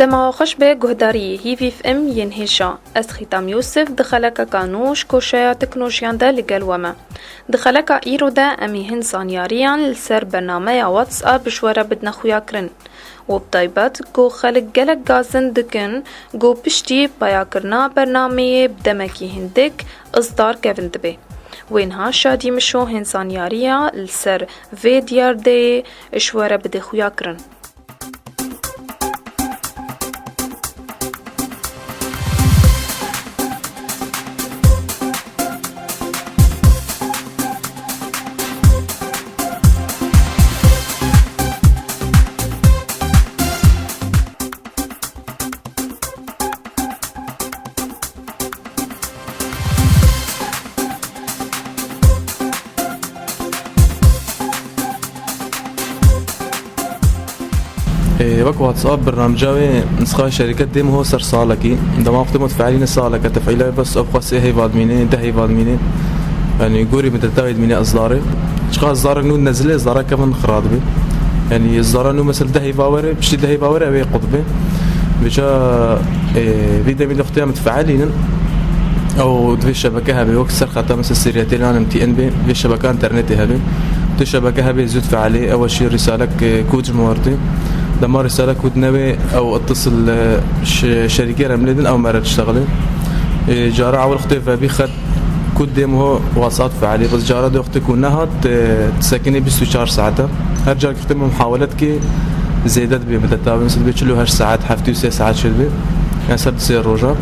دما خشبه گهداری هیوی ام ینهشا از ختام یوسف دخلک کانوش کوشیا تکنوشیان ده لگلومه دخلک ایرو ده امی هن سانیاریان لسر برنامه واتس اب بشوره بدنا خویا کرن و بطایبت گو خلق گلک گازن دکن گو پشتی بایا کرنا برنامه بدمکی هندک اصدار کevin دبی وینها شادی مشو هن سانیاریا لسر وی دیار ده اشوره بده خویا کرن وەکو واتساب برنامجاوی نسخه شرکت دیم هو سر سالکی دما وقت متفاعلین سالک تفعیله بس ابخاصی هیواد مینه ده هیواد مینه يعني قوري متتايد مني أصداري شقا أصدار نو نزله أصدار كمان خراد بي يعني أصدار نو مثل دهي باوري بشي دهي باوري أبي قطبي بيجا فيدا من اختيار متفاعلين أو في الشبكة هبي وقت سر خاطر مثل سيرياتين أنا MTN بي في الشبكة إنترنتي هبي في الشبكة هبي زود فعالي أول شي رسالك كود جمهورتي لما رسالة كود نبي أو اتصل شركة رمليدن أو مرة تشتغلي جارة أول اختي فبي خد كود ديم هو وساط فعالي بس جارة دو اختي كونها تسكني 24 ساعة هر جار كتب محاولات كي زيادات بي متتابع مثل بيتشلو 8 ساعات حفتي و3 ساعات شد بي يعني سبت سير روجا